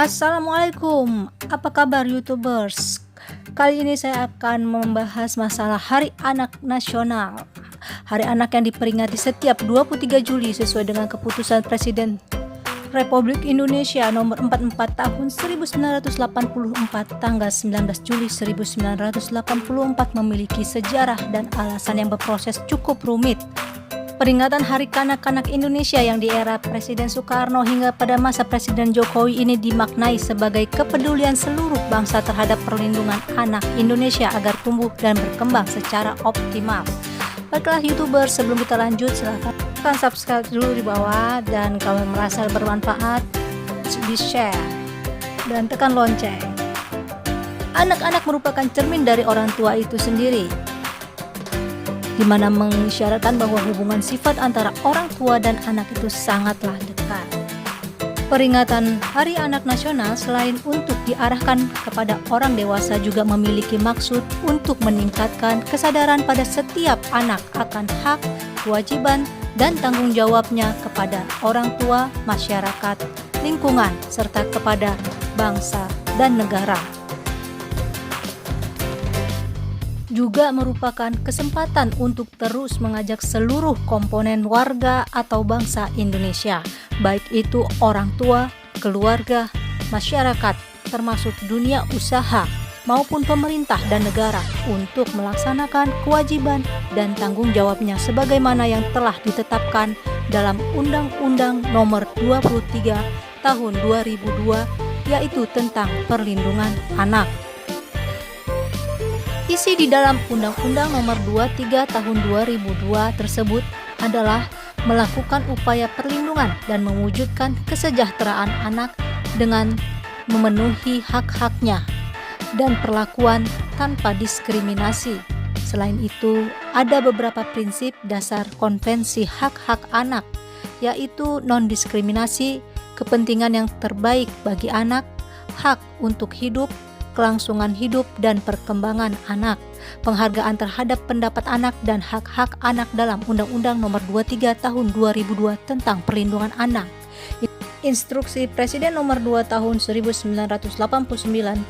Assalamualaikum, apa kabar YouTubers? Kali ini saya akan membahas masalah Hari Anak Nasional. Hari Anak yang diperingati setiap 23 Juli sesuai dengan keputusan Presiden Republik Indonesia nomor 44 tahun 1984 tanggal 19 Juli 1984 memiliki sejarah dan alasan yang berproses cukup rumit. Peringatan Hari Kanak-Kanak Indonesia yang di era Presiden Soekarno hingga pada masa Presiden Jokowi ini dimaknai sebagai kepedulian seluruh bangsa terhadap perlindungan anak Indonesia agar tumbuh dan berkembang secara optimal. Baiklah YouTuber, sebelum kita lanjut silahkan subscribe dulu di bawah, dan kalau merasa bermanfaat di share dan tekan lonceng. Anak-anak merupakan cermin dari orang tua itu sendiri, di mana mengisyaratkan bahwa hubungan sifat antara orang tua dan anak itu sangatlah dekat. Peringatan Hari Anak Nasional selain untuk diarahkan kepada orang dewasa juga memiliki maksud untuk meningkatkan kesadaran pada setiap anak akan hak, kewajiban, dan tanggung jawabnya kepada orang tua, masyarakat, lingkungan, serta kepada bangsa dan negara. Juga merupakan kesempatan untuk terus mengajak seluruh komponen warga atau bangsa Indonesia, baik itu orang tua, keluarga, masyarakat, termasuk dunia usaha, maupun pemerintah dan negara untuk melaksanakan kewajiban dan tanggung jawabnya sebagaimana yang telah ditetapkan dalam Undang-Undang Nomor 23 Tahun 2002, yaitu tentang perlindungan anak. Isi di dalam Undang-Undang Nomor 23 Tahun 2002 tersebut adalah melakukan upaya perlindungan dan mewujudkan kesejahteraan anak dengan memenuhi hak-haknya dan perlakuan tanpa diskriminasi. Selain itu, ada beberapa prinsip dasar Konvensi Hak-Hak Anak, yaitu non-diskriminasi, kepentingan yang terbaik bagi anak, hak untuk hidup, kelangsungan hidup dan perkembangan anak, penghargaan terhadap pendapat anak dan hak-hak anak dalam Undang-Undang Nomor 23 Tahun 2002 tentang perlindungan anak. Instruksi Presiden Nomor 2 Tahun 1989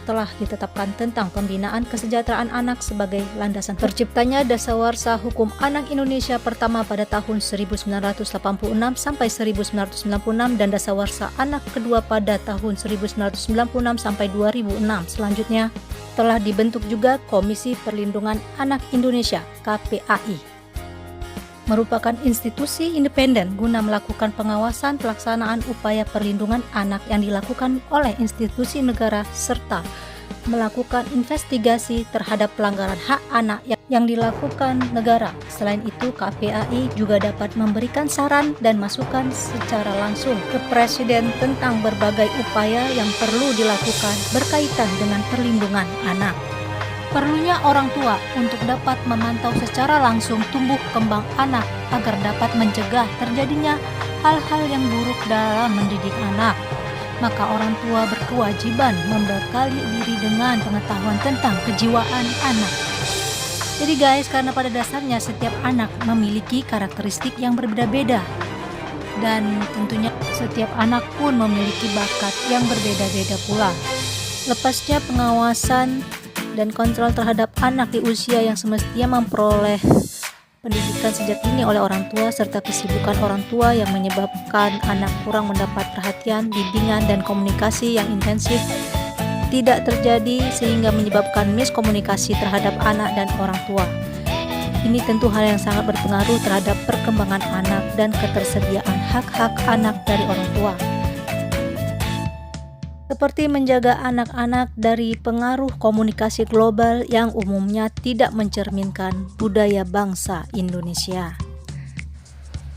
telah ditetapkan tentang pembinaan kesejahteraan anak sebagai landasan terciptanya Dasawarsa Hukum Anak Indonesia pertama pada tahun 1986 sampai 1996 dan Dasawarsa Anak kedua pada tahun 1996 sampai 2006. Selanjutnya telah dibentuk juga Komisi Perlindungan Anak Indonesia (KPAI). Merupakan institusi independen guna melakukan pengawasan pelaksanaan upaya perlindungan anak yang dilakukan oleh institusi negara serta melakukan investigasi terhadap pelanggaran hak anak yang dilakukan negara. Selain itu, KPAI juga dapat memberikan saran dan masukan secara langsung ke Presiden tentang berbagai upaya yang perlu dilakukan berkaitan dengan perlindungan anak. Perlunya orang tua untuk dapat memantau secara langsung tumbuh kembang anak agar dapat mencegah terjadinya hal-hal yang buruk dalam mendidik anak. Maka orang tua berkewajiban membekali diri dengan pengetahuan tentang kejiwaan anak. Jadi guys, karena pada dasarnya setiap anak memiliki karakteristik yang berbeda-beda, dan tentunya setiap anak pun memiliki bakat yang berbeda-beda pula. Lepasnya pengawasan dan kontrol terhadap anak di usia yang semestinya memperoleh pendidikan sejak dini oleh orang tua serta kesibukan orang tua yang menyebabkan anak kurang mendapat perhatian, bimbingan, dan komunikasi yang intensif tidak terjadi sehingga menyebabkan miskomunikasi terhadap anak dan orang tua. Ini tentu hal yang sangat berpengaruh terhadap perkembangan anak dan ketersediaan hak-hak anak dari orang tua. Seperti menjaga anak-anak dari pengaruh komunikasi global yang umumnya tidak mencerminkan budaya bangsa Indonesia.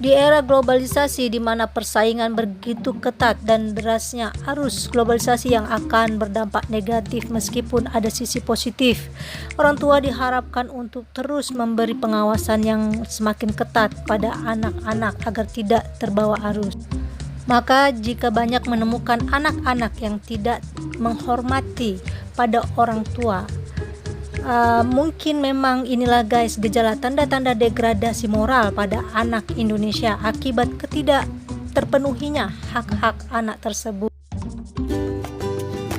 Di era globalisasi di mana persaingan begitu ketat dan derasnya arus globalisasi yang akan berdampak negatif meskipun ada sisi positif, orang tua diharapkan untuk terus memberi pengawasan yang semakin ketat pada anak-anak agar tidak terbawa arus. Maka jika banyak menemukan anak-anak yang tidak menghormati pada orang tua, mungkin memang inilah guys gejala tanda-tanda degradasi moral pada anak Indonesia akibat ketidak terpenuhinya hak-hak anak tersebut.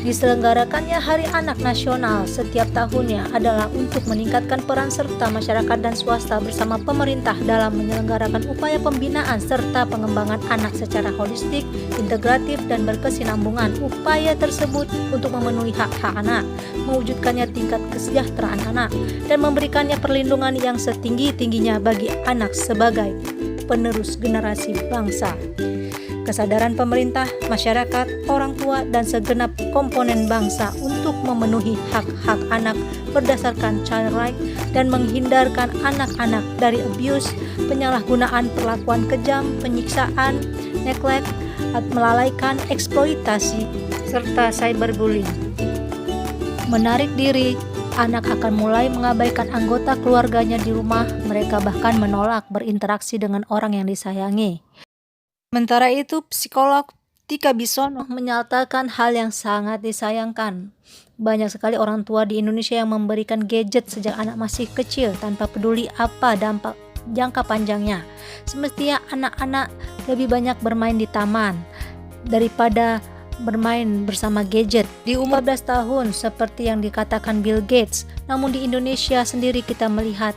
Diselenggarakannya Hari Anak Nasional setiap tahunnya adalah untuk meningkatkan peran serta masyarakat dan swasta bersama pemerintah dalam menyelenggarakan upaya pembinaan serta pengembangan anak secara holistik, integratif, dan berkesinambungan. Upaya tersebut untuk memenuhi hak-hak anak, mewujudkannya tingkat kesejahteraan anak, dan memberikannya perlindungan yang setinggi-tingginya bagi anak sebagai penerus generasi bangsa. Kesadaran pemerintah, masyarakat, orang tua, dan segenap komponen bangsa untuk memenuhi hak-hak anak berdasarkan child right dan menghindarkan anak-anak dari abuse, penyalahgunaan perlakuan kejam, penyiksaan, neglect, melalaikan, eksploitasi, serta cyberbullying. Menarik diri, anak akan mulai mengabaikan anggota keluarganya di rumah, mereka bahkan menolak berinteraksi dengan orang yang disayangi. Sementara itu, psikolog Tika Bisono menyatakan hal yang sangat disayangkan. Banyak sekali orang tua di Indonesia yang memberikan gadget sejak anak masih kecil tanpa peduli apa dampak jangka panjangnya. Semestinya anak-anak lebih banyak bermain di taman daripada bermain bersama gadget. Di umur 14 tahun seperti yang dikatakan Bill Gates, namun di Indonesia sendiri kita melihat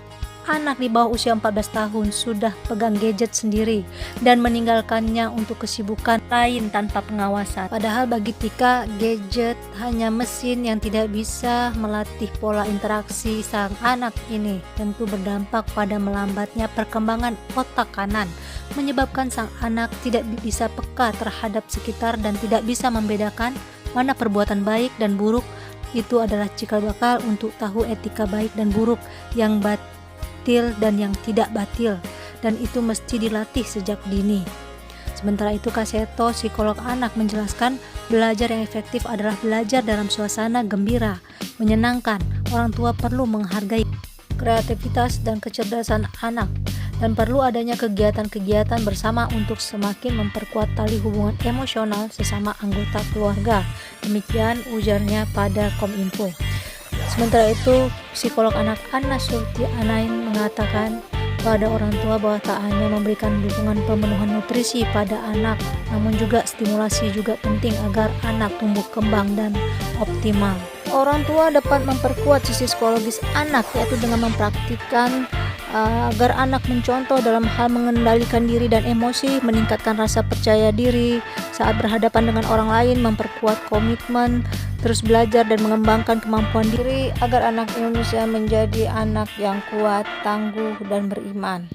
anak di bawah usia 14 tahun sudah pegang gadget sendiri dan meninggalkannya untuk kesibukan lain tanpa pengawasan. Padahal bagi Tika, gadget hanya mesin yang tidak bisa melatih pola interaksi sang anak ini. Tentu berdampak pada melambatnya perkembangan otak kanan, menyebabkan sang anak tidak bisa peka terhadap sekitar dan tidak bisa membedakan mana perbuatan baik dan buruk. Itu adalah cikal bakal untuk tahu etika baik dan buruk, yang batil dan yang tidak batil, dan itu mesti dilatih sejak dini. Sementara itu, Kak Seto, psikolog anak, menjelaskan belajar yang efektif adalah belajar dalam suasana gembira, menyenangkan. Orang tua perlu menghargai kreativitas dan kecerdasan anak, dan perlu adanya kegiatan-kegiatan bersama untuk semakin memperkuat tali hubungan emosional sesama anggota keluarga. Demikian ujarnya pada Kominfo. Sementara itu, psikolog anak Anna Surti Anain mengatakan pada orang tua bahwa tak hanya memberikan dukungan pemenuhan nutrisi pada anak, namun juga stimulasi juga penting agar anak tumbuh kembang dan optimal. Orang tua dapat memperkuat sisi psikologis anak, yaitu dengan mempraktikkan agar anak mencontoh dalam hal mengendalikan diri dan emosi, meningkatkan rasa percaya diri saat berhadapan dengan orang lain, memperkuat komitmen, terus belajar dan mengembangkan kemampuan diri agar anak Indonesia menjadi anak yang kuat, tangguh, dan beriman.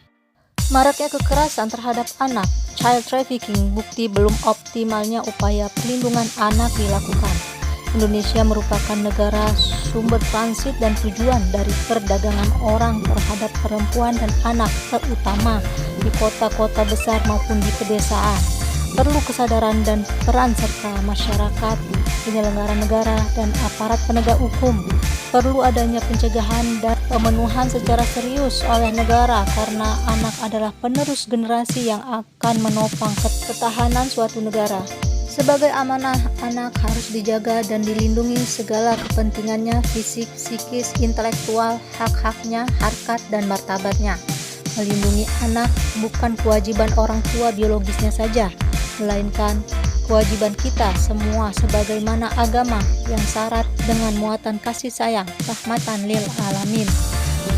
Maraknya kekerasan terhadap anak, child trafficking, bukti belum optimalnya upaya perlindungan anak dilakukan. Indonesia merupakan negara sumber transit dan tujuan dari perdagangan orang terhadap perempuan dan anak, terutama di kota-kota besar maupun di pedesaan. Perlu kesadaran dan peran serta masyarakat, penyelenggara negara, dan aparat penegak hukum. Perlu adanya pencegahan dan pemenuhan secara serius oleh negara, karena anak adalah penerus generasi yang akan menopang ketahanan suatu negara. Sebagai amanah, anak harus dijaga dan dilindungi segala kepentingannya, fisik, psikis, intelektual, hak-haknya, harkat, dan martabatnya. Melindungi anak bukan kewajiban orang tua biologisnya saja, melainkan kewajiban kita semua sebagaimana agama yang syarat dengan muatan kasih sayang, rahmatan lil alamin.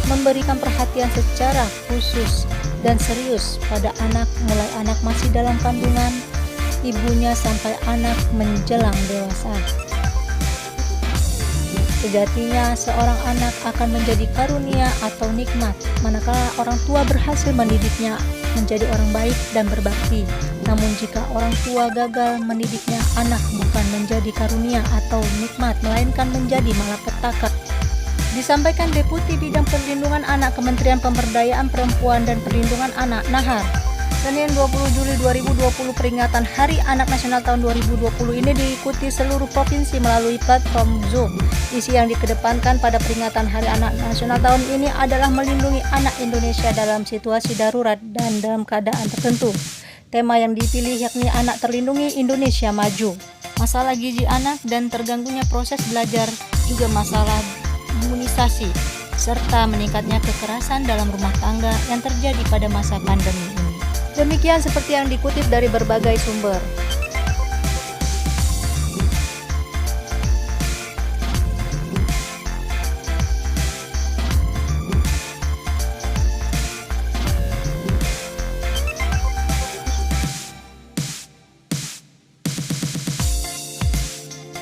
Memberikan perhatian secara khusus dan serius pada anak mulai anak masih dalam kandungan ibunya sampai anak menjelang dewasa. Sejatinya seorang anak akan menjadi karunia atau nikmat manakala orang tua berhasil mendidiknya menjadi orang baik dan berbakti. Namun jika orang tua gagal mendidiknya, anak bukan menjadi karunia atau nikmat, melainkan menjadi malapetaka. Disampaikan Deputi Bidang Perlindungan Anak Kementerian Pemberdayaan Perempuan dan Perlindungan Anak Nahar, Senin 20 Juli 2020. Peringatan Hari Anak Nasional tahun 2020 ini diikuti seluruh provinsi melalui platform Zoom. Isi yang dikedepankan pada peringatan Hari Anak Nasional tahun ini adalah melindungi anak Indonesia dalam situasi darurat dan dalam keadaan tertentu. Tema yang dipilih yakni Anak Terlindungi Indonesia Maju. Masalah gizi anak dan terganggunya proses belajar, juga masalah imunisasi, serta meningkatnya kekerasan dalam rumah tangga yang terjadi pada masa pandemi ini. Demikian seperti yang dikutip dari berbagai sumber.